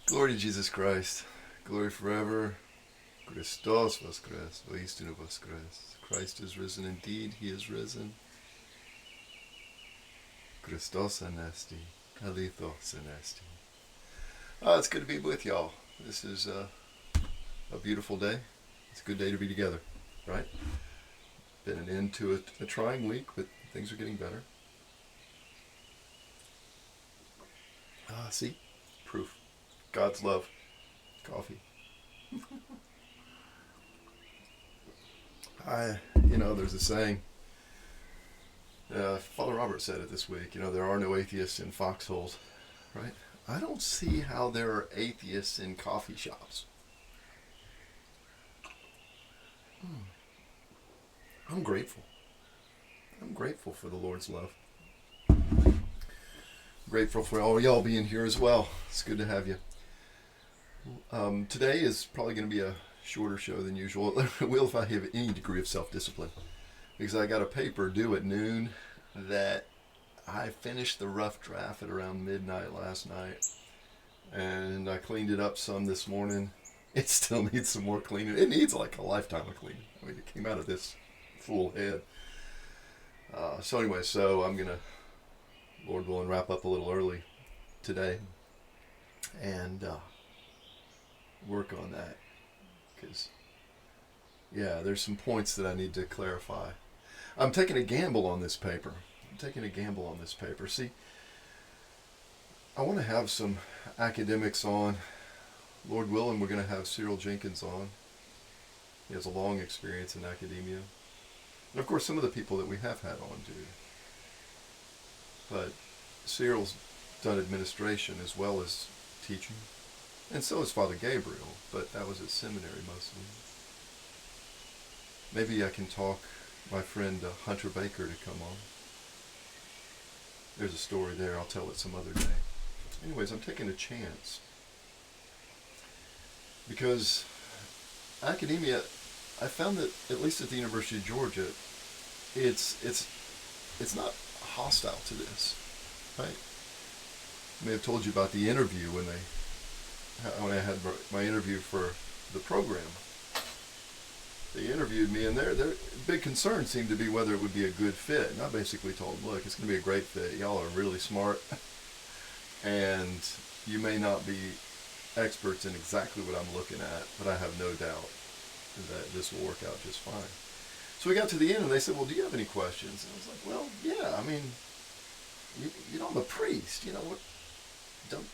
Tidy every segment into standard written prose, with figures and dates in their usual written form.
Glory to Jesus Christ. Glory forever. Christos voskres, voistinu voskres. Christ is risen indeed, he is risen. Christos anesti, alithos anesti. It's good to be with y'all. This is a beautiful day. It's a good day to be together, right? Been an end to a trying week, but things are getting better. See? Proof. God's love. Coffee. There's a saying. Father Robert said it this week. There are no atheists in foxholes, right? I don't see how there are atheists in coffee shops. I'm grateful. I'm grateful for the Lord's love. Grateful for all y'all being here as well. It's good to have you. Today is probably going to be a shorter show than usual. It will if I have any degree of self-discipline. Because I got a paper due at noon that I finished the rough draft at around midnight last night. And I cleaned it up some this morning. It still needs some more cleaning. It needs like a lifetime of cleaning. I mean, it came out of this full head. So I'm going to, Lord willing, wrap up a little early today and work on that. Because, there's some points that I need to clarify. I'm taking a gamble on this paper. See, I want to have some academics on. Lord willing, we're going to have Cyril Jenkins on. He has a long experience in academia. And of course, some of the people that we have had on do. But Cyril's done administration as well as teaching. And so is Father Gabriel, but that was at seminary mostly. Maybe I can talk my friend Hunter Baker to come on. There's a story there. I'll tell it some other day. Anyways, I'm taking a chance. Because academia, I found that, at least at the University of Georgia, it's not hostile to this, right? I may have told you about the interview when I had my interview for the program. They interviewed me, and their big concern seemed to be whether it would be a good fit. And I basically told them, look, it's going to be a great fit. Y'all are really smart, and you may not be experts in exactly what I'm looking at, but I have no doubt that this will work out just fine. So we got to the end, and they said, well, do you have any questions? And I was like, well, yeah, I mean, I'm a priest. What?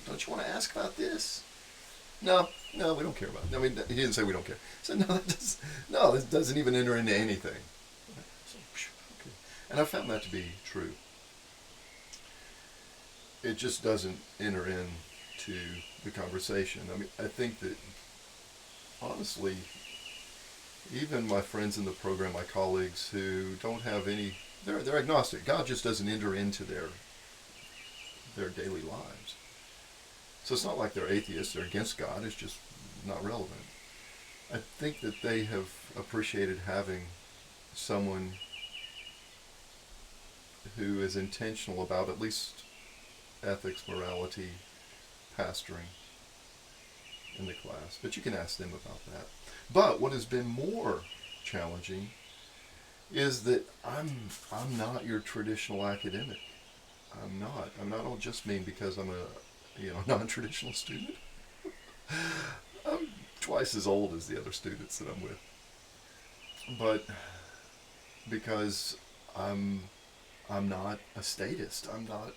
Don't you want to ask about this? No, we don't care about it. I mean, he didn't say we don't care. He said, this doesn't even enter into anything. So, okay. And I found that to be true. It just doesn't enter into the conversation. I mean, I think that, honestly, even my friends in the program, my colleagues who don't have any, they're agnostic. God just doesn't enter into their daily lives. So it's not like they're atheists, they're against God, it's just not relevant. I think that they have appreciated having someone who is intentional about at least ethics, morality, pastoring in the class. But you can ask them about that. But what has been more challenging is that I'm not your traditional academic. I'm not. I don't just mean because I'm a non-traditional student. I'm twice as old as the other students that I'm with. But because I'm not a statist. I'm not,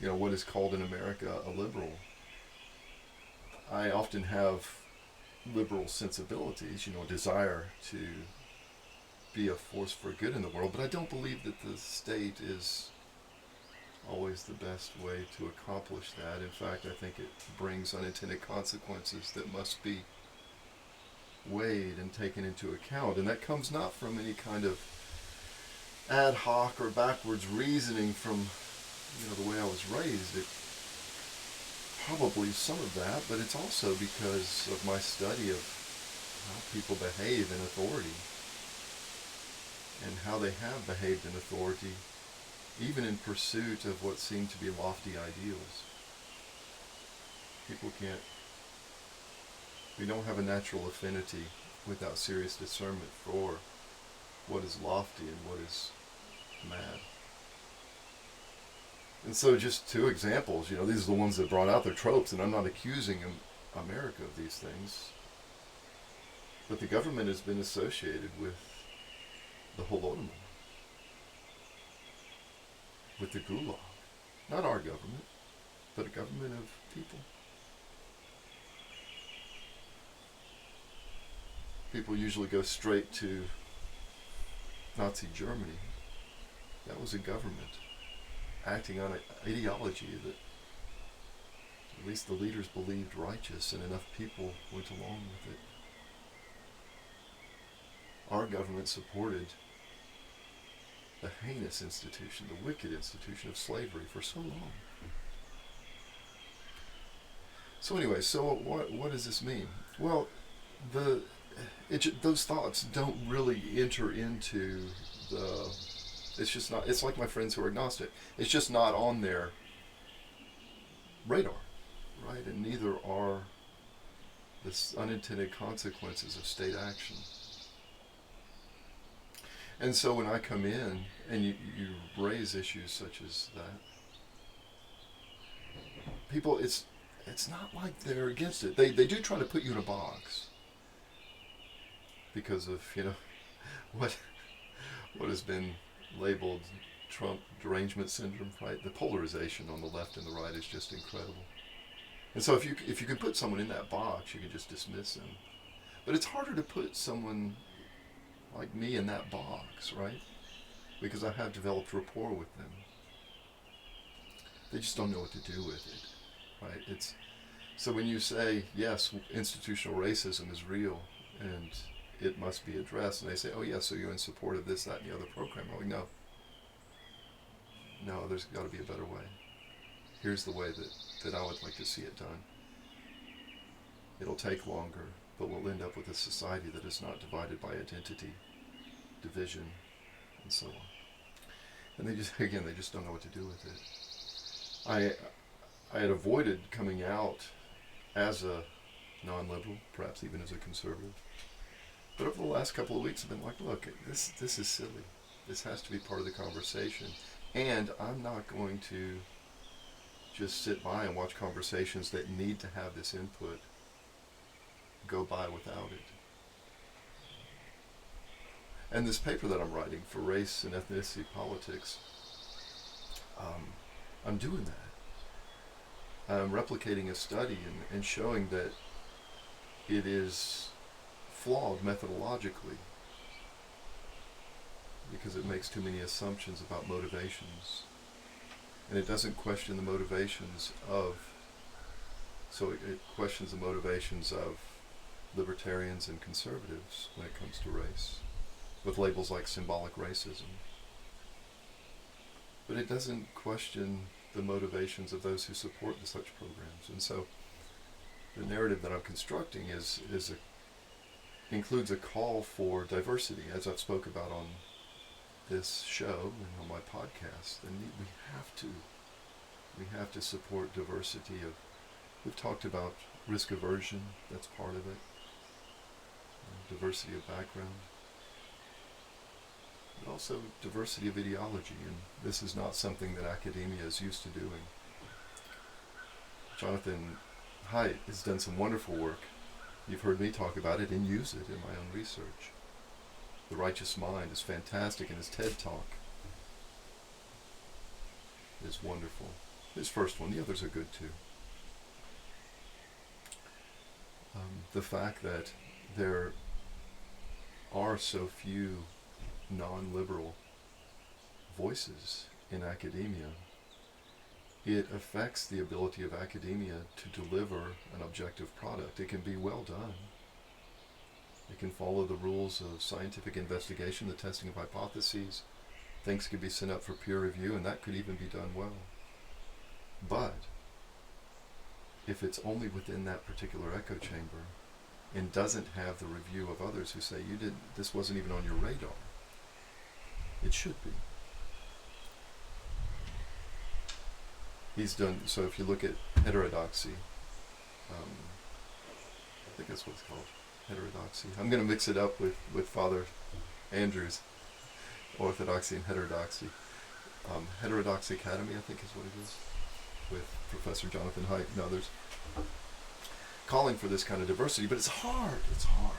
what is called in America a liberal. I often have liberal sensibilities, a desire to be a force for good in the world, but I don't believe that the state is always the best way to accomplish that. In fact, I think it brings unintended consequences that must be weighed and taken into account. And that comes not from any kind of ad hoc or backwards reasoning from, the way I was raised. It probably some of that, but it's also because of my study of how people behave in authority and how they have behaved in authority, even in pursuit of what seem to be lofty ideals. People can't We don't have a natural affinity without serious discernment for what is lofty and what is mad. And so just two examples, these are the ones that brought out their tropes, and I'm not accusing America of these things. But the government has been associated with the Holodomor, with the Gulag. Not our government, but a government of people. People usually go straight to Nazi Germany. That was a government acting on an ideology that at least the leaders believed righteous, and enough people went along with it. Our government supported the heinous institution, the wicked institution of slavery for so long. So anyway, what does this mean? Well, those thoughts don't really enter into the... It's just not... It's like my friends who are agnostic. It's just not on their radar, right? And neither are the unintended consequences of state action. And so when I come in and you raise issues such as that, people, it's not like they're against it. They do try to put you in a box because of, what has been labeled Trump derangement syndrome, right? The polarization on the left and the right is just incredible. And so if you can put someone in that box, you can just dismiss them. But it's harder to put someone like me in that box, right? Because I have developed rapport with them. They just don't know what to do with it, right? So when you say, yes, institutional racism is real and it must be addressed, and they say, oh yes, so you're in support of this, that, and the other program. I'm like, no, there's got to be a better way. Here's the way that I would like to see it done. It'll take longer, but we'll end up with a society that is not divided by identity, division, and so on. And they just don't know what to do with it. I had avoided coming out as a non-liberal, perhaps even as a conservative. But over the last couple of weeks, I've been like, look, this is silly. This has to be part of the conversation. And I'm not going to just sit by and watch conversations that need to have this input go by without it. And this paper that I'm writing for Race and Ethnicity Politics, I'm doing that. I'm replicating a study and showing that it is flawed methodologically because it makes too many assumptions about motivations. And it doesn't question the motivations it questions the motivations of libertarians and conservatives when it comes to race, with labels like symbolic racism. But it doesn't question the motivations of those who support such programs. And so the narrative that I'm constructing includes a call for diversity, as I've spoke about on this show and on my podcast. And we have to support diversity we've talked about risk aversion, that's part of it, diversity of background, but also diversity of ideology, and this is not something that academia is used to doing. Jonathan Haidt has done some wonderful work. You've heard me talk about it and use it in my own research. The Righteous Mind is fantastic, and his TED Talk is wonderful. His first one, the others are good too. The fact that there are so few non-liberal voices in academia, it affects the ability of academia to deliver an objective product. It can be well done. It can follow the rules of scientific investigation, the testing of hypotheses. Things could be sent up for peer review, and that could even be done well. But if it's only within that particular echo chamber and doesn't have the review of others who say, this wasn't even on your radar, it should be. He's done, so if you look at heterodoxy, think that's what it's called, heterodoxy. I'm going to mix it up with Father Andrew's orthodoxy and heterodoxy. Heterodox Academy, I think is what it is, with Professor Jonathan Haidt and others, calling for this kind of diversity. But it's hard. It's hard.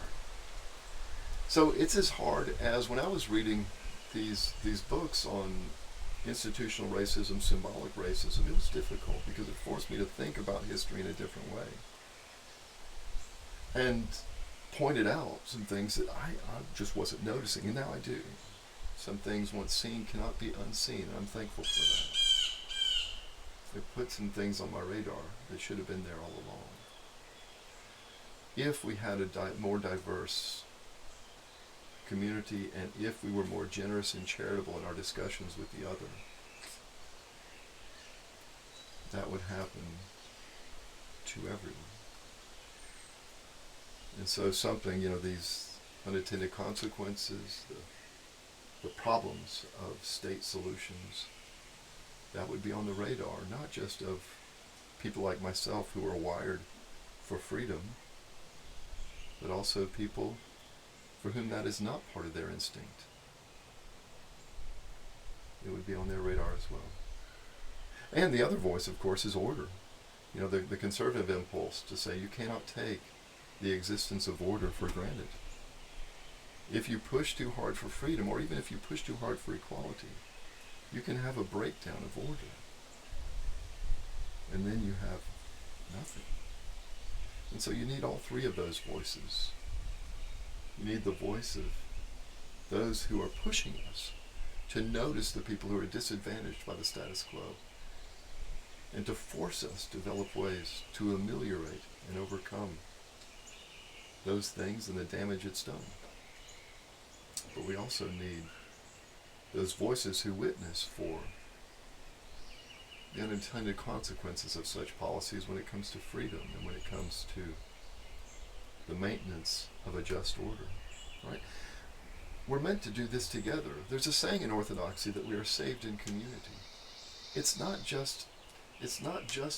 So it's as hard as when I was reading these books on institutional racism, symbolic racism. It was difficult because it forced me to think about history in a different way, and pointed out some things that I just wasn't noticing, and now I do. Some things once seen cannot be unseen, and I'm thankful for that. It put some things on my radar that should have been there all along. If we had a more diverse community, and if we were more generous and charitable in our discussions with the other, that would happen to everyone. And so something, these unintended consequences, the problems of state solutions, that would be on the radar, not just of people like myself who are wired for freedom, but also people for whom that is not part of their instinct. It would be on their radar as well. And the other voice, of course, is order. The conservative impulse to say you cannot take the existence of order for granted. If you push too hard for freedom, or even if you push too hard for equality, you can have a breakdown of order. And then you have nothing. And so you need all three of those voices. You need the voice of those who are pushing us to notice the people who are disadvantaged by the status quo, and to force us to develop ways to ameliorate and overcome those things and the damage it's done. But we also need those voices who witness for the unintended consequences of such policies when it comes to freedom and when it comes to the maintenance of a just order, right? We're meant to do this together. There's a saying in Orthodoxy that we are saved in community. It's not just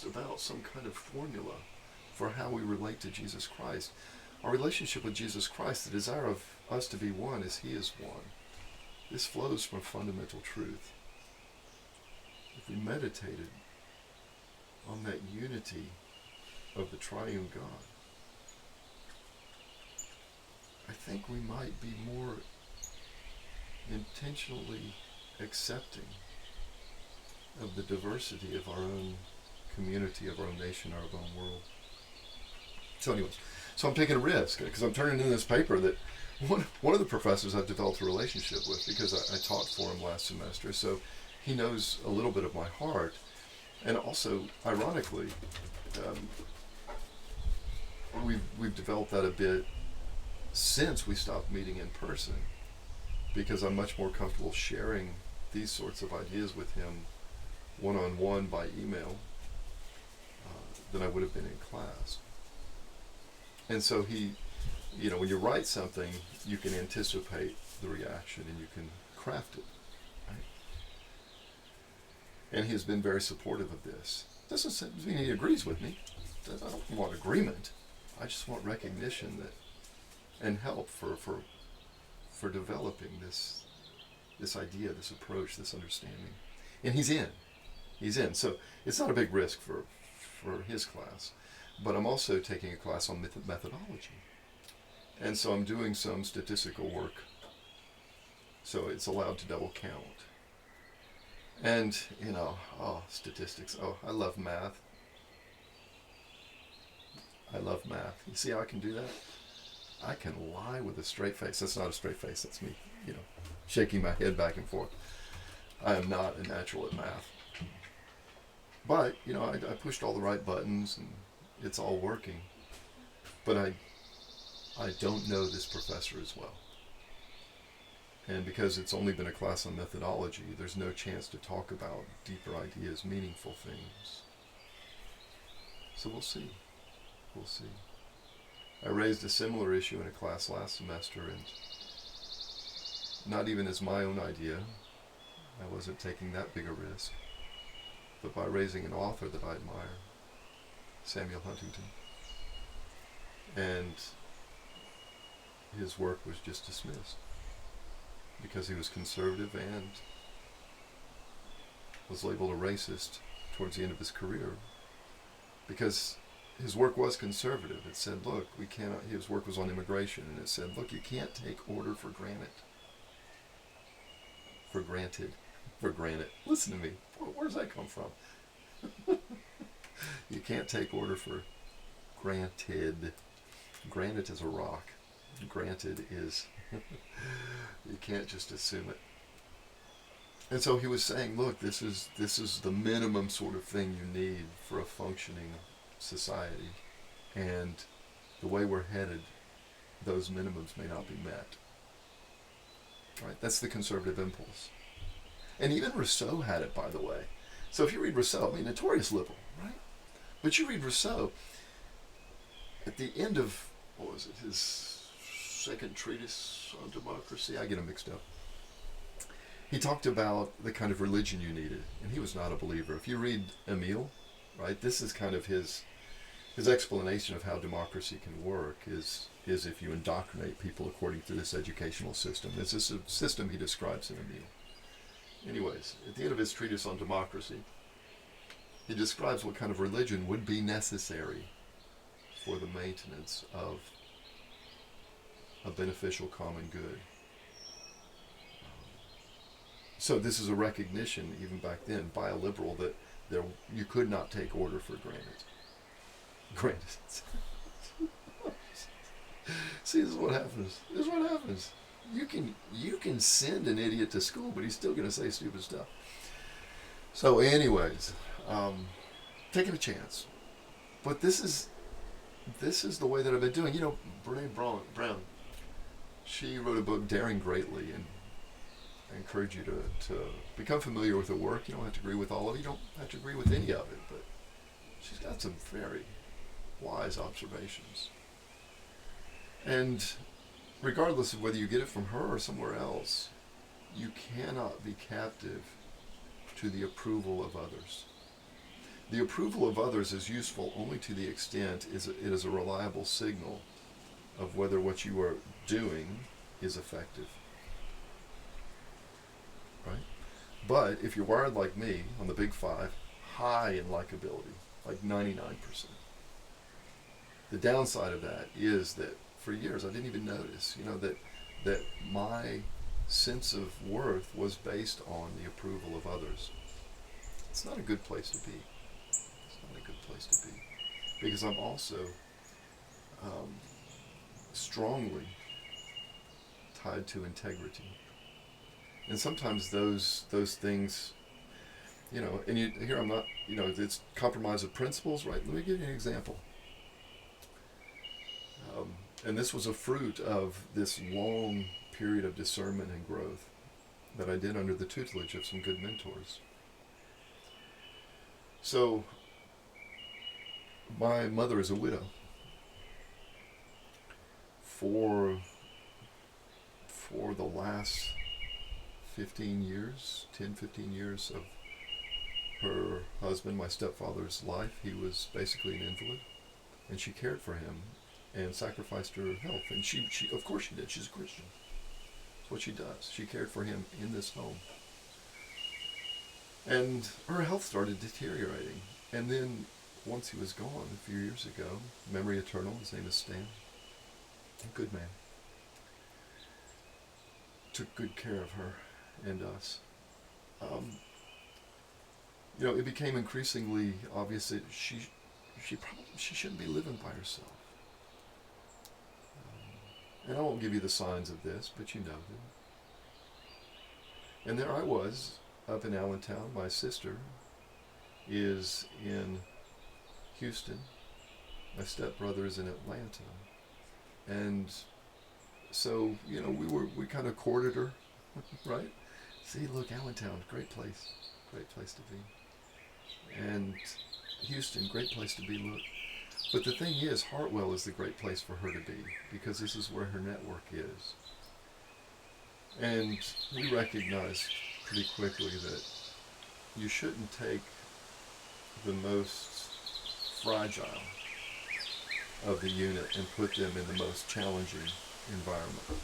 about some kind of formula for how we relate to Jesus Christ. Our relationship with Jesus Christ, the desire of us to be one as he is one, this flows from fundamental truth. If we meditated on that unity of the triune God, I think we might be more intentionally accepting of the diversity of our own community, of our own nation, our own world. So anyways, I'm taking a risk because I'm turning in this paper that one of the professors I've developed a relationship with because I taught for him last semester, so he knows a little bit of my heart. And also, ironically, we've developed that a bit since we stopped meeting in person, because I'm much more comfortable sharing these sorts of ideas with him one-on-one by email than I would have been in class. And so he, when you write something, you can anticipate the reaction and you can craft it, right? And he has been very supportive of this. Doesn't mean he agrees with me. I don't want agreement. I just want recognition and help for developing this idea, this approach, this understanding. And he's in. So it's not a big risk for his class. But I'm also taking a class on methodology. And so I'm doing some statistical work. So it's allowed to double count. And, statistics. I love math. You see how I can do that? I can lie with a straight face. That's not a straight face. That's me, shaking my head back and forth. I am not a natural at math. But, I pushed all the right buttons and it's all working. But I don't know this professor as well. And because it's only been a class on methodology, there's no chance to talk about deeper ideas, meaningful things. So we'll see. I raised a similar issue in a class last semester, and not even as my own idea. I wasn't taking that big a risk. But by raising an author that I admire, Samuel Huntington. And his work was just dismissed because he was conservative and was labeled a racist towards the end of his career, because his work was conservative. It said, look, we cannot, his work was on immigration, and it said, look, you can't take order for granted. For granted. For granted. Listen to me. Where's that come from? You can't take order for granted. Granite is a rock. Granted is, you can't just assume it. And so he was saying, look, this is the minimum sort of thing you need for a functioning society. And the way we're headed, those minimums may not be met. Right? That's the conservative impulse. And even Rousseau had it, by the way. So if you read Rousseau, I mean, notorious liberal, right? But you read Rousseau, at the end of, what was it, his second treatise on democracy? I get them mixed up. He talked about the kind of religion you needed, and he was not a believer. If you read Emile, right, this is kind of his explanation of how democracy can work is if you indoctrinate people according to this educational system. It's this system he describes in Emile. Anyways, at the end of his treatise on democracy, he describes what kind of religion would be necessary for the maintenance of a beneficial common good. So this is a recognition, even back then, by a liberal that you could not take order for granted. Granted. See, this is what happens. This is what happens. You can send an idiot to school, but he's still going to say stupid stuff. So anyways, taking a chance. But this is the way that I've been doing. You know, Brene Brown, she wrote a book, Daring Greatly, and I encourage you to become familiar with her work. You don't have to agree with all of it. You don't have to agree with any of it, but she's got some very wise observations. And regardless of whether you get it from her or somewhere else, you cannot be captive to the approval of others. The approval of others is useful only to the extent it is a reliable signal of whether what you are doing is effective. Right? But if you're wired like me, on the big five, high in likability, like 99%. The downside of that is that for years I didn't even notice, that my sense of worth was based on the approval of others. It's not a good place to be. It's not a good place to be. Because I'm also strongly tied to integrity. And sometimes those things, and here I'm not, it's compromise of principles, right? Let me give you an example. And this was a fruit of this long period of discernment and growth that I did under the tutelage of some good mentors. So, my mother is a widow. For the last 15 years of her husband, my stepfather's life, he was basically an invalid, and she cared for him and sacrificed her health. And she of course she did. She's a Christian. That's what she does. She cared for him in this home. And her health started deteriorating. And then once he was gone a few years ago, memory eternal, his name is Stan, a good man, took good care of her and us. It became increasingly obvious that she shouldn't be living by herself. And I won't give you the signs of this, but you know them. And there I was, up in Allentown. My sister is in Houston. My stepbrother is in Atlanta. And so, we kind of courted her, right? See, look, Allentown, great place to be. And Houston, great place to be, look. But the thing is, Hartwell is the great place for her to be, because this is where her network is. And we recognized pretty quickly that you shouldn't take the most fragile of the unit and put them in the most challenging environment.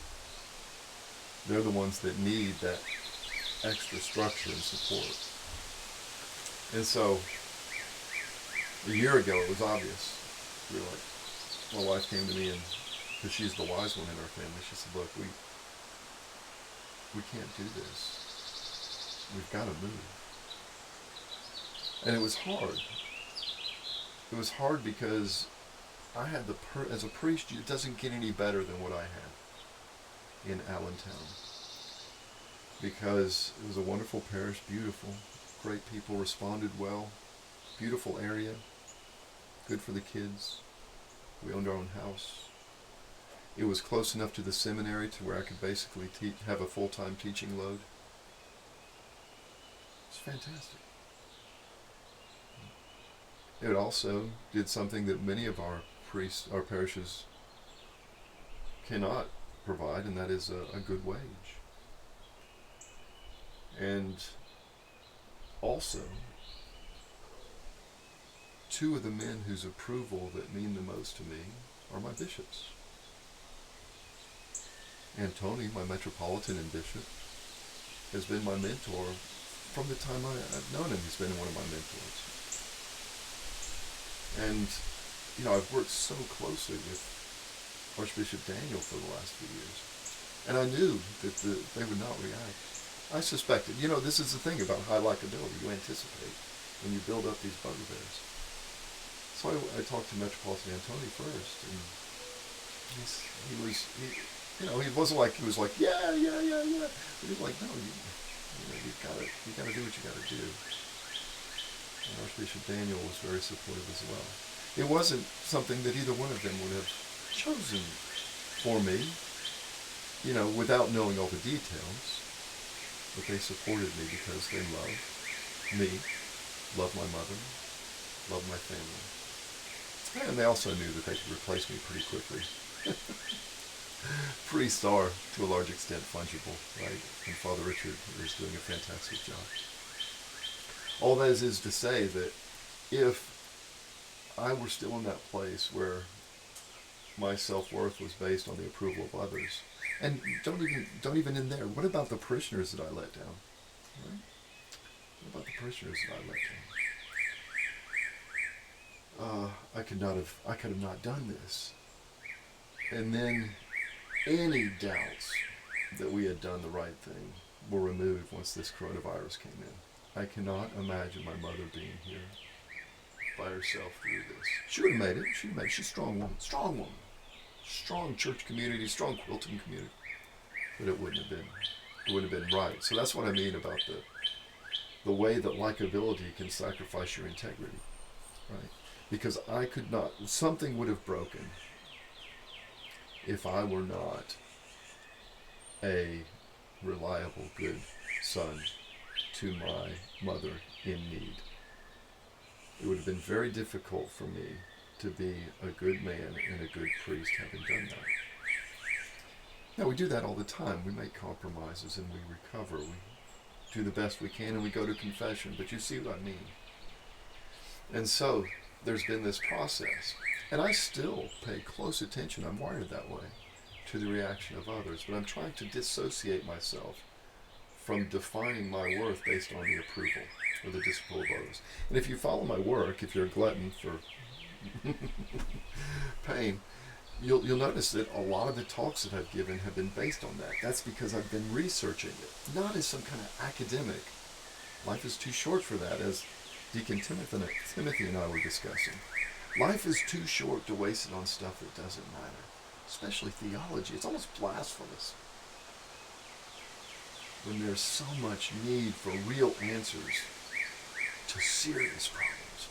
They're the ones that need that extra structure and support. And so, a year ago, it was obvious. We were like, my wife came to me, and because she's the wise one in our family, she said, look, we can't do this. We've got to move. And it was hard. It was hard because I had as a priest, it doesn't get any better than what I had in Allentown. Because it was a wonderful parish, beautiful, great people, responded well, beautiful area, good for the kids. We owned our own house. It was close enough to the seminary to where I could basically have a full-time teaching load. It's fantastic. It also did something that many of our priests, our parishes, cannot provide, and that is a good wage. And also, two of the men whose approval that mean the most to me are my bishops. And Tony, my metropolitan and bishop, has been my mentor from the time I've known him. He's been one of my mentors. And, I've worked so closely with Archbishop Daniel for the last few years. And I knew that they would not react. I suspected. This is the thing about high likability. You anticipate when you build up these bugbears. So I talked to Metropolitan Antony first, and he wasn't like, he was like, yeah. But he was like, no, you've got to do what you got to do. And Archbishop Daniel was very supportive as well. It wasn't something that either one of them would have chosen for me, without knowing all the details. But they supported me because they loved me, loved my mother, loved my family. And they also knew that they could replace me pretty quickly. Priests are, to a large extent, fungible, right? And Father Richard is doing a fantastic job. All that is to say that if I were still in that place where my self-worth was based on the approval of others, and don't even in there, what about the parishioners that I let down? Right? What about the parishioners that I let down? I could have not done this. And then any doubts that we had done the right thing were removed once this coronavirus came in. I cannot imagine my mother being here by herself through this. She would have made it. She's a strong woman. Strong church community, strong quilting community. But it wouldn't have been right. So that's what I mean about the way that likability can sacrifice your integrity. Right? Because I could not, something would have broken if I were not a reliable, good son to my mother in need. It would have been very difficult for me to be a good man and a good priest having done that. Now, we do that all the time. We make compromises and we recover. We do the best we can and we go to confession. But you see what I mean. And so, there's been this process. And I still pay close attention, I'm wired that way, to the reaction of others. But I'm trying to dissociate myself from defining my worth based on the approval or the disapproval of others. And if you follow my work, if you're a glutton for pain, you'll notice that a lot of the talks that I've given have been based on that. That's because I've been researching it, not as some kind of academic. Life is too short for that, as Deacon Timothy and I were discussing. Life is too short to waste it on stuff that doesn't matter, especially theology. It's almost blasphemous when there's so much need for real answers to serious problems.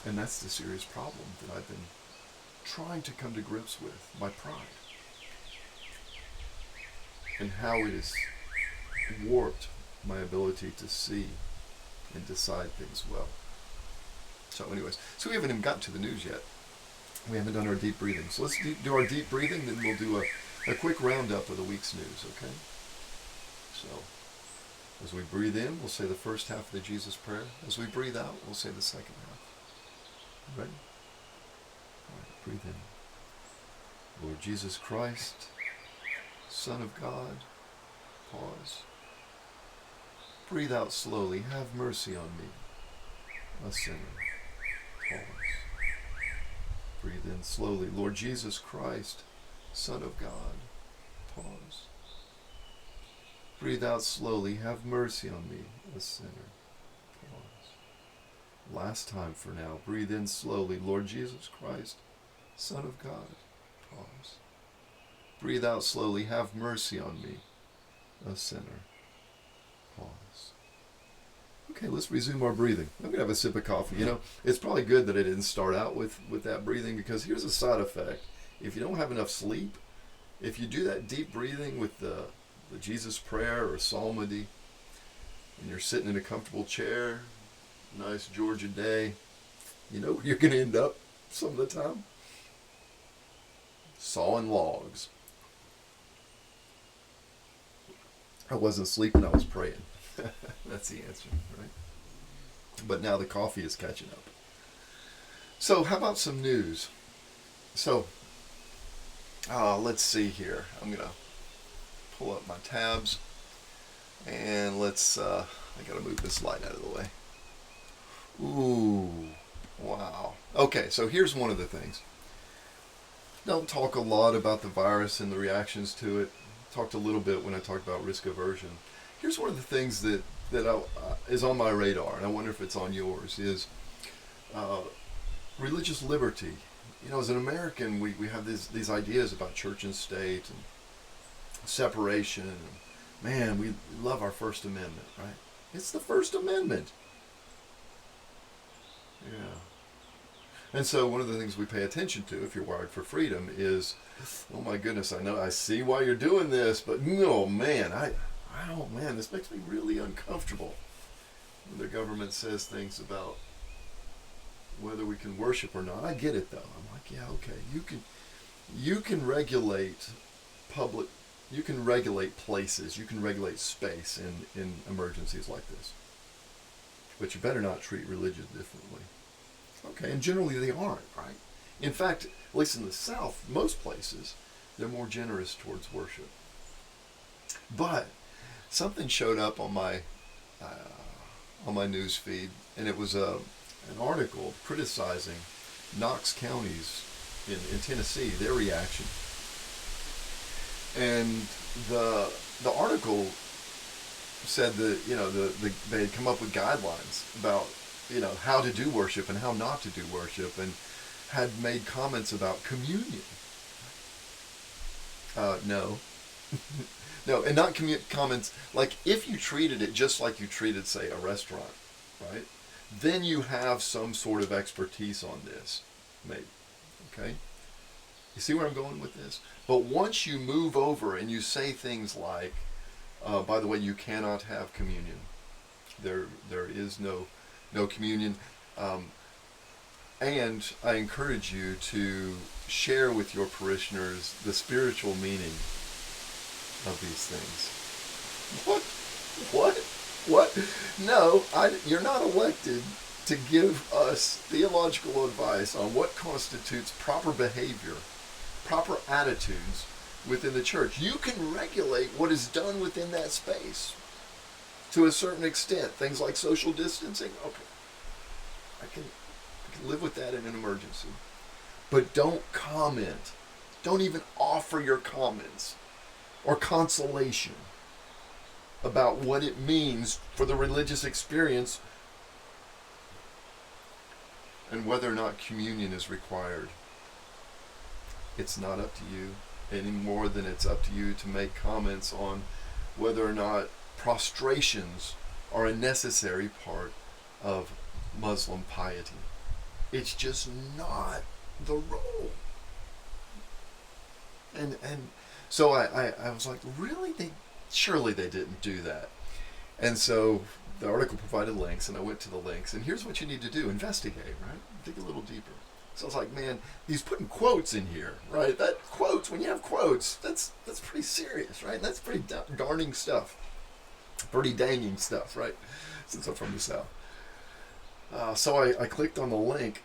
And that's the serious problem that I've been trying to come to grips with, my pride. And how it has warped my ability to see and decide things well. So anyways, so we haven't even gotten to the news yet. We haven't done our deep breathing. So let's do our deep breathing, then we'll do a quick roundup of the week's news, okay? So, as we breathe in, we'll say the first half of the Jesus prayer. As we breathe out, we'll say the second half. Ready? All right. Breathe in. Lord Jesus Christ, Son of God. Pause. Breathe out slowly. Have mercy on me, a sinner. Pause. Breathe in slowly. Lord Jesus Christ, Son of God. Pause. Breathe out slowly. Have mercy on me, a sinner. Pause. Last time for now. Breathe in slowly. Lord Jesus Christ, Son of God. Pause. Breathe out slowly. Have mercy on me, a sinner. Pause. Okay, let's resume our breathing. I'm going to have a sip of coffee. You know, it's probably good that I didn't start out with that breathing, because here's a side effect. If you don't have enough sleep, if you do that deep breathing with the Jesus prayer or psalmody, and you're sitting in a comfortable chair, nice Georgia day, you know where you're going to end up some of the time? Sawing logs. I wasn't sleeping, I was praying. That's the answer, right? But now the coffee is catching up. So how about some news? So, let's see here. I'm going to pull up my tabs, and let's, I got to move this light out of the way. Ooh, wow. Okay, so here's one of the things. Don't talk a lot about the virus and the reactions to it. Talked a little bit when I talked about risk aversion. Here's one of the things that is on my radar, and I wonder if it's on yours, is religious liberty. You know, as an American, we have these ideas about church and state and separation. And, man, we love our First Amendment, right? It's the First Amendment. Yeah. And so one of the things we pay attention to, if you're wired for freedom, is, oh my goodness, I see why you're doing this, but no, man, this makes me really uncomfortable when the government says things about whether we can worship or not. I get it though. I'm like, yeah, okay, you can regulate you can regulate places, you can regulate space in emergencies like this, but you better not treat religion differently. Okay, and generally they aren't, right? In fact, at least in the South, most places, they're more generous towards worship. But something showed up on my news feed, and it was an article criticizing Knox counties in Tennessee, their reaction. And the article said that, you know, they had come up with guidelines about, you know, how to do worship and how not to do worship, and had made comments about communion. No. No, and not comments, like if you treated it just like you treated, say, a restaurant, right? Then you have some sort of expertise on this, maybe, okay? You see where I'm going with this? But once you move over and you say things like, by the way, you cannot have communion. There is no communion. And I encourage you to share with your parishioners the spiritual meaning of these things. What? No, you're not elected to give us theological advice on what constitutes proper behavior, proper attitudes within the church. You can regulate what is done within that space to a certain extent. Things like social distancing, okay, I can live with that in an emergency. But don't comment. Don't even offer your comments or consolation about what it means for the religious experience and whether or not communion is required. It's not up to you any more than it's up to you to make comments on whether or not prostrations are a necessary part of Muslim piety. It's just not the role. And so I was like, really? Surely they didn't do that. And so the article provided links, and I went to the links, and here's what you need to do. Investigate, right? Dig a little deeper. So I was like, man, he's putting quotes in here, right? That quotes, when you have quotes, that's pretty serious, right? That's pretty darning stuff. Pretty danging stuff, right? Since I'm from the South. So I clicked on the link,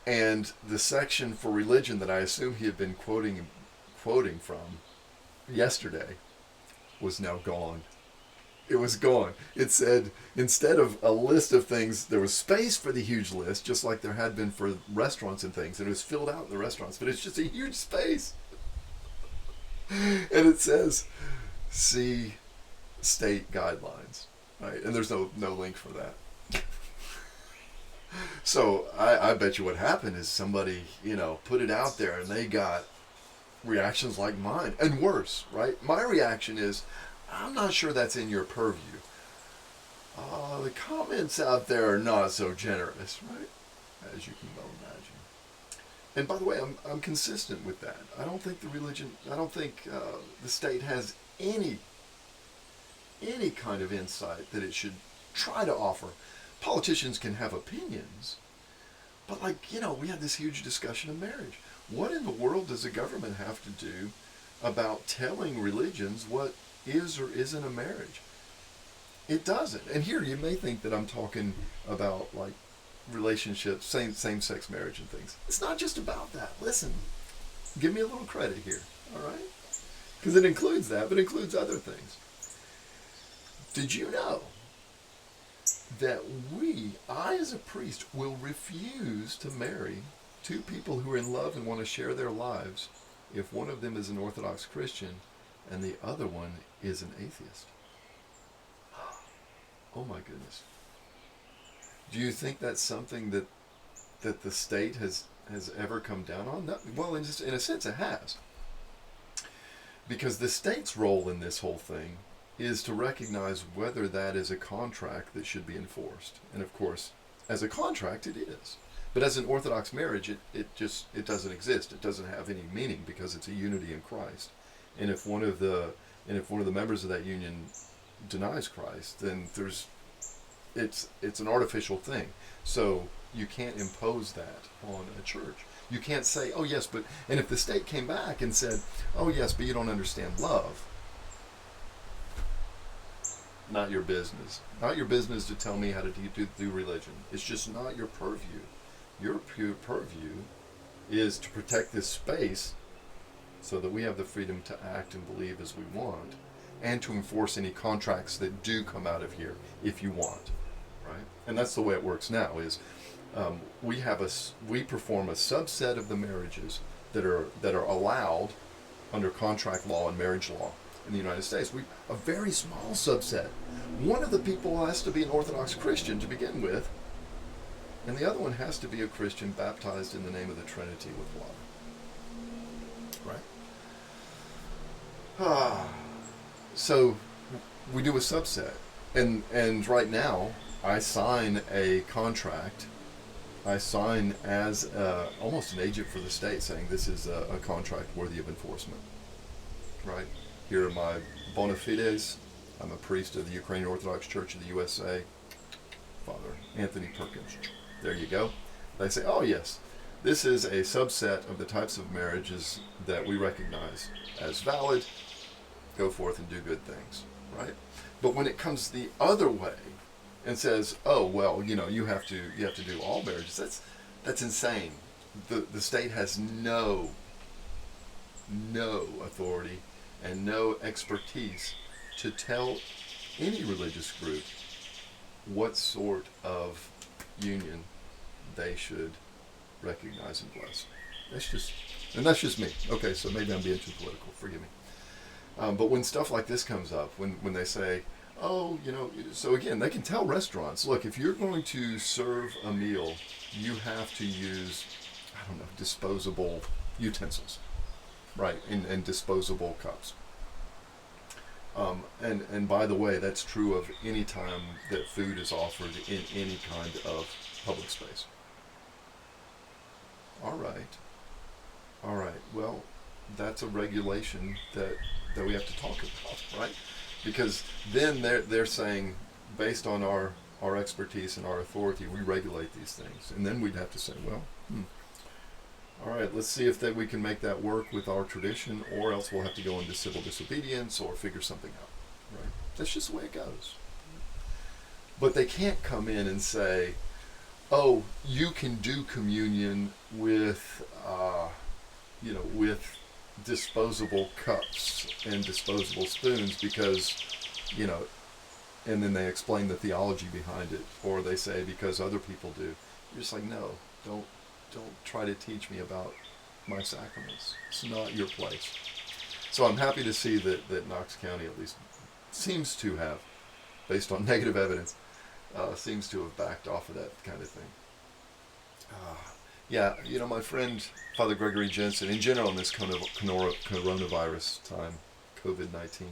And the section for religion that I assume he had been quoting from yesterday was now gone. It was gone. It said, instead of a list of things, there was space for the huge list, just like there had been for restaurants and things, and it was filled out in the restaurants, but it's just a huge space. And it says, see state guidelines, right? And there's no link for that. So I bet you what happened is somebody, put it out there and they got reactions like mine, and worse, right? My reaction is, I'm not sure that's in your purview. The comments out there are not so generous, right? As you can well imagine. And by the way, I'm consistent with that. I don't think the state has any kind of insight that it should try to offer. Politicians can have opinions, but we had this huge discussion of marriage. What in the world does the government have to do about telling religions what is or isn't a marriage? It doesn't. And here you may think that I'm talking about relationships, same-sex marriage and things. It's not just about that. Listen, give me a little credit here, all right? Because it includes that, but it includes other things. Did you know that I as a priest, will refuse to marry two people who are in love and want to share their lives if one of them is an Orthodox Christian and the other one is an atheist? Oh my goodness. Do you think that's something that the state has ever come down on? No, well, in a sense it has. Because the state's role in this whole thing is to recognize whether that is a contract that should be enforced. And of course, as a contract, it is. But as an Orthodox marriage, it doesn't exist. It doesn't have any meaning because it's a unity in Christ. And if one of the members of that union denies Christ, then it's an artificial thing. So you can't impose that on a church. You can't say, oh yes, and if the state came back and said, oh yes, but you don't understand love, not your business. Not your business to tell me how to do religion. It's just not your purview. Your purview is to protect this space so that we have the freedom to act and believe as we want, and to enforce any contracts that do come out of here if you want, right? And that's the way it works now. Is we perform a subset of the marriages that are allowed under contract law and marriage law in the United States. A very small subset. One of the people has to be an Orthodox Christian to begin with, and the other one has to be a Christian baptized in the name of the Trinity with water. Right? So we do a subset, and right now I sign a contract. I sign as almost an agent for the state, saying this is a contract worthy of enforcement. Right? Here are my bona fides. I'm a priest of the Ukrainian Orthodox Church of the USA. Father Anthony Perkins. There you go. They say, oh yes, this is a subset of the types of marriages that we recognize as valid. Go forth and do good things, right? But when it comes the other way and says, oh well, you have to do all marriages, that's insane. The state has no authority and no expertise to tell any religious group what sort of union they should recognize and bless. That's just me. Okay, so maybe I'm being too political. Forgive me. But when stuff like this comes up, when they say, oh, so again, they can tell restaurants, look, if you're going to serve a meal, you have to use, disposable utensils, right, and disposable cups. And by the way, that's true of any time that food is offered in any kind of public space. All right. Well, that's a regulation that we have to talk about, right? Because then they're saying, based on our expertise and our authority, we regulate these things, and then we'd have to say, well, all right, let's see if we can make that work with our tradition, or else we'll have to go into civil disobedience or figure something out, right? That's just the way it goes. But they can't come in and say, oh, you can do communion with, with disposable cups and disposable spoons because, you know, and then they explain the theology behind it, or they say because other people do. You're just like, no, don't don't try to teach me about my sacraments. It's not your place. So I'm happy to see that Knox County at least seems to have, based on negative evidence, seems to have backed off of that kind of thing. Uh, yeah, my friend Father Gregory Jensen, in general in this coronavirus time, COVID-19,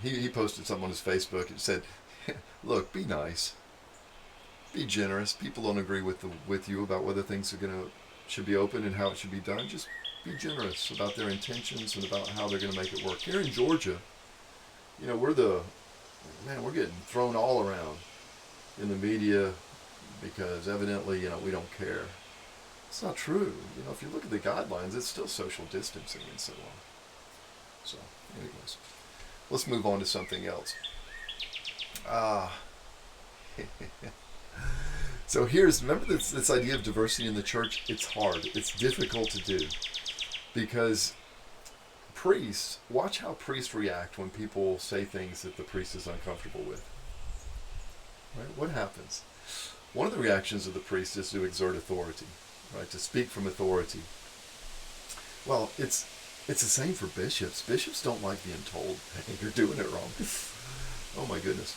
he posted something on his Facebook. It said, "Look, be nice, be generous. People don't agree with you about whether things should be open and how it should be done. Just be generous about their intentions and about how they're gonna make it work." Here in Georgia, we're getting thrown all around in the media because evidently, we don't care. It's not true. If you look at the guidelines, it's still social distancing and so on. So, anyways, let's move on to something else. Ah. So remember this idea of diversity in the church? It's hard. It's difficult to do because watch how priests react when people say things that the priest is uncomfortable with. Right? What happens? One of the reactions of the priest is to exert authority, right? To speak from authority. Well, it's the same for bishops. Bishops don't like being told, "Hey, you're doing it wrong." Oh my goodness.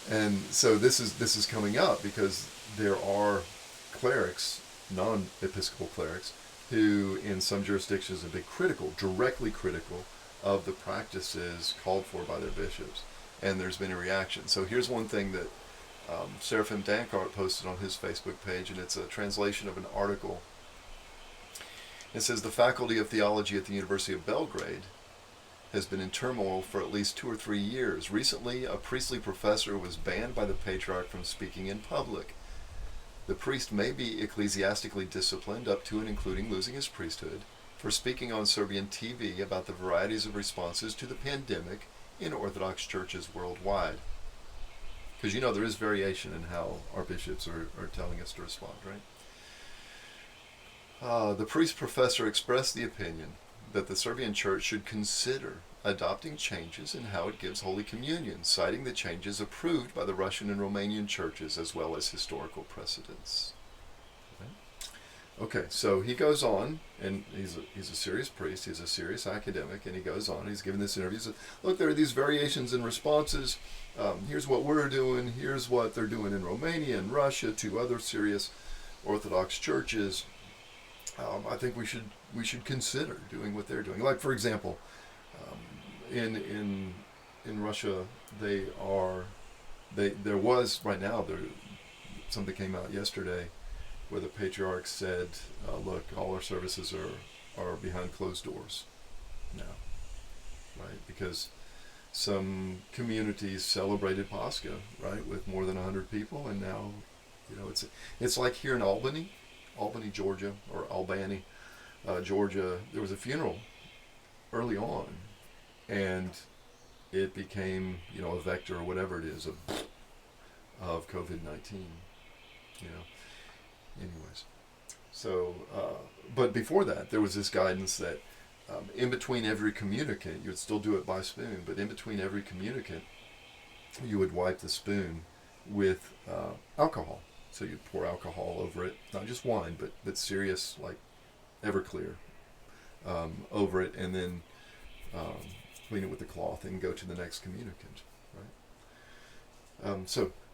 And so this is coming up because there are clerics, non-episcopal clerics, who in some jurisdictions have been directly critical of the practices called for by their bishops, and there's been a reaction. So here's one thing that Seraphim Dankart posted on his Facebook page, and it's a translation of an article. It says, "The Faculty of Theology at the University of Belgrade has been in turmoil for at least 2 or 3 years. Recently, a priestly professor was banned by the Patriarch from speaking in public. The priest may be ecclesiastically disciplined up to and including losing his priesthood for speaking on Serbian TV about the varieties of responses to the pandemic in Orthodox churches worldwide." Because there is variation in how our bishops are telling us to respond, right? The priest professor expressed the opinion that the Serbian church should consider adopting changes in how it gives Holy Communion, citing the changes approved by the Russian and Romanian churches as well as historical precedents. Okay, so he goes on, and he's a serious priest, he's a serious academic, and he goes on, he's given this interview, he says, "Look, there are these variations in responses. Here's what we're doing, here's what they're doing in Romania and Russia, 2 other serious Orthodox churches. I think we should consider doing what they're doing." Like, for example, in Russia, there was right now something came out yesterday where the patriarch said, "Look, all our services are behind closed doors now," right? Because some communities celebrated Pascha, right, with more than 100 people, and now, it's like here in Albany, Georgia, or Albany, Georgia. There was a funeral early on, and it became, a vector or whatever it is of COVID-19. Anyways, so but before that, there was this guidance that in between every communicant, you would still do it by spoon, but in between every communicant, you would wipe the spoon with alcohol. So you'd pour alcohol over it, not just wine, but serious, like Everclear, over it, and then clean it with the cloth and go to the next communicant, right?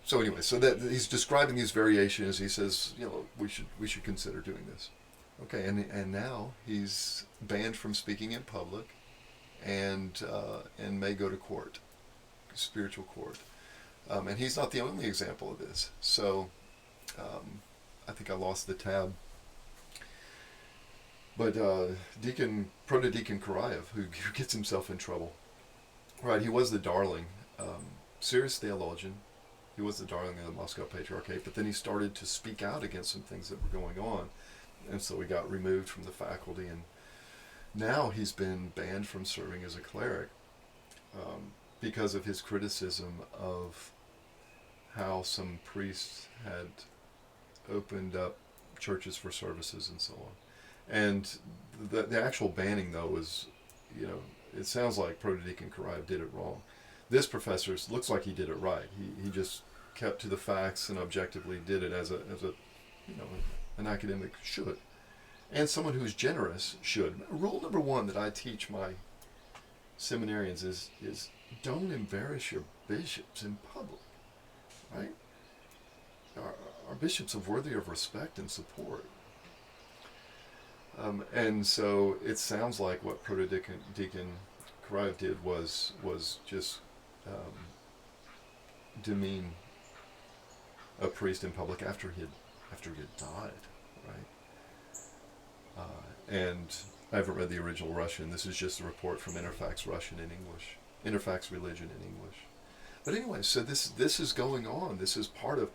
So anyway, so that he's describing these variations. He says, we should consider doing this. Okay, and now he's banned from speaking in public, and may go to court, spiritual court, and he's not the only example of this. So I think I lost the tab, but Protodeacon Karayev, who gets himself in trouble, right? He was the darling, serious theologian. He was the darling of the Moscow Patriarchate, but then he started to speak out against some things that were going on, and so he got removed from the faculty, and now he's been banned from serving as a cleric because of his criticism of how some priests had opened up churches for services and so on. And the actual banning, though, was, it sounds like Protodeacon Kariv did it wrong. This professor looks like he did it right. He just kept to the facts and objectively did it as an academic should. And someone who's generous should. Rule number one that I teach my seminarians is don't embarrass your bishops in public, right? Our bishops are worthy of respect and support. And so it sounds like what Protodeacon Kariv did was just demean a priest in public after he had died, right? And I haven't read the original Russian. This is just a report from Interfax Russian in English, Interfax Religion in English. But anyway, so this is going on. This is part of.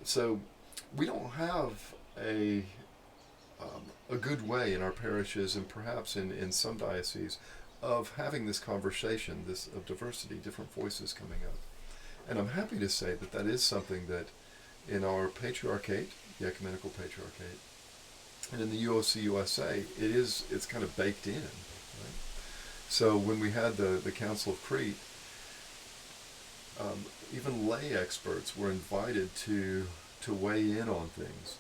So we don't have a good way in our parishes and perhaps in some dioceses of having this conversation, of diversity, different voices coming up. And I'm happy to say that is something that in our patriarchate, the ecumenical patriarchate, and in the UOC USA, it's kind of baked in. Right? So when we had the Council of Crete, even lay experts were invited to weigh in on things,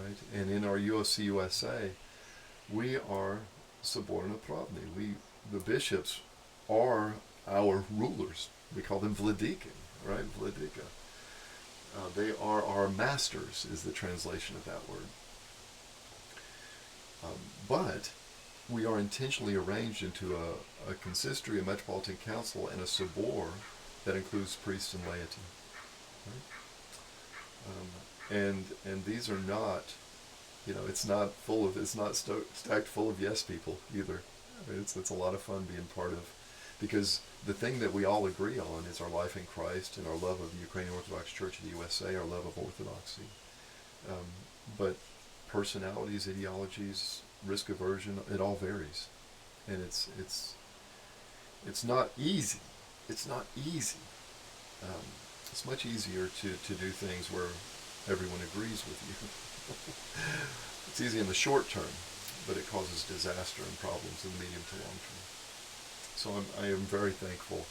right? And in our UOC USA, we are subordina pravni. The bishops are our rulers. We call them vladiki, right? Vladika. They are our masters, is the translation of that word. But we are intentionally arranged into a consistory, a metropolitan council, and a sobor that includes priests and laity. Right? And these are not, it's not stacked full of yes people either. I mean, it's a lot of fun being part of, because the thing that we all agree on is our life in Christ and our love of the Ukrainian Orthodox Church of the USA, our love of orthodoxy. But personalities, ideologies, risk aversion, it all varies. And it's not easy. It's not easy. It's much easier to do things where everyone agrees with you. It's easy in the short term, but it causes disaster and problems in the medium to long term. So I am very thankful.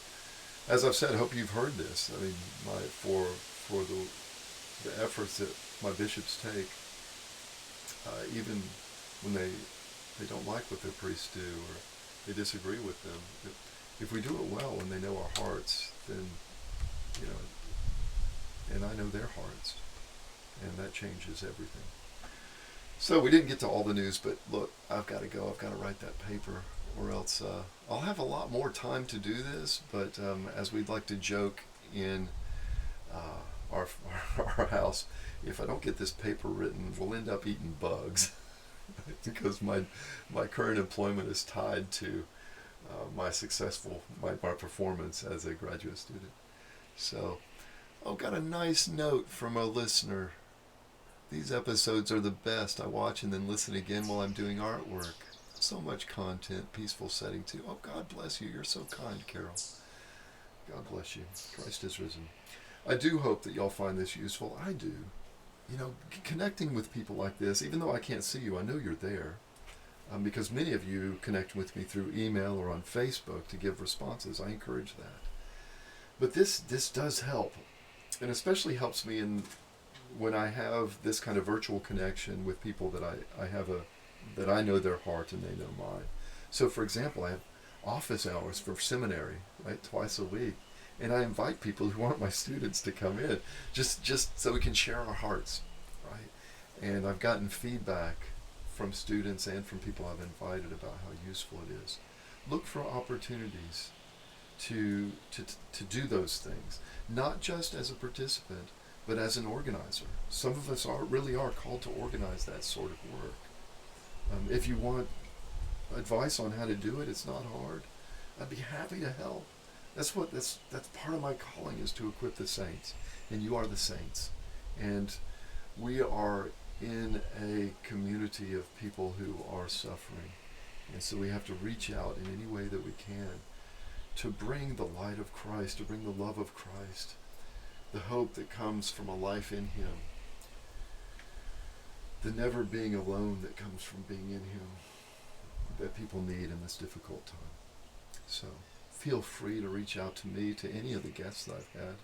As I've said, I hope you've heard this. I mean, for the efforts that my bishops take, even when they don't like what their priests do or they disagree with them, if we do it well and they know our hearts, then, and I know their hearts, and that changes everything. So we didn't get to all the news, but look, I've got to go. I've got to write that paper, or else I'll have a lot more time to do this. But as we'd like to joke in our house, if I don't get this paper written, we'll end up eating bugs because my current employment is tied to my performance as a graduate student. So I've got a nice note from a listener. These episodes are the best. I watch and then listen again while I'm doing artwork. So much content, peaceful setting too. Oh, God bless you. You're so kind, Carol. God bless you. Christ is risen. I do hope that y'all find this useful. I do. Connecting with people like this, even though I can't see you, I know you're there. Because many of you connect with me through email or on Facebook to give responses. I encourage that. But this does help. And especially helps me when I have this kind of virtual connection with people that that I know their heart and they know mine. So, for example, I have office hours for seminary, right, twice a week, and I invite people who aren't my students to come in, just so we can share our hearts, right? And I've gotten feedback from students and from people I've invited about how useful it is. Look for opportunities to do those things, not just as a participant, but as an organizer. Some of us really are called to organize that sort of work. If you want advice on how to do it, it's not hard. I'd be happy to help. That's part of my calling, is to equip the saints, and you are the saints. And we are in a community of people who are suffering, and so we have to reach out in any way that we can to bring the light of Christ, to bring the love of Christ, the hope that comes from a life in Him. the never being alone that comes from being in Him, that people need in this difficult time. So feel free to reach out to me, to any of the guests that I've had.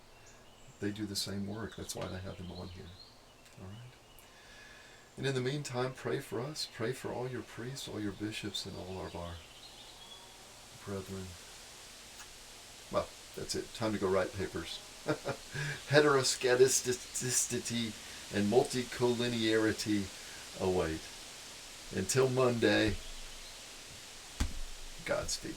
They do the same work. That's why I have them on here. All right. And in the meantime, pray for us. Pray for all your priests, all your bishops, and all of our brethren. Well, that's it. Time to go write papers. Heteroskedasticity and multicollinearity await. Until Monday, Godspeed.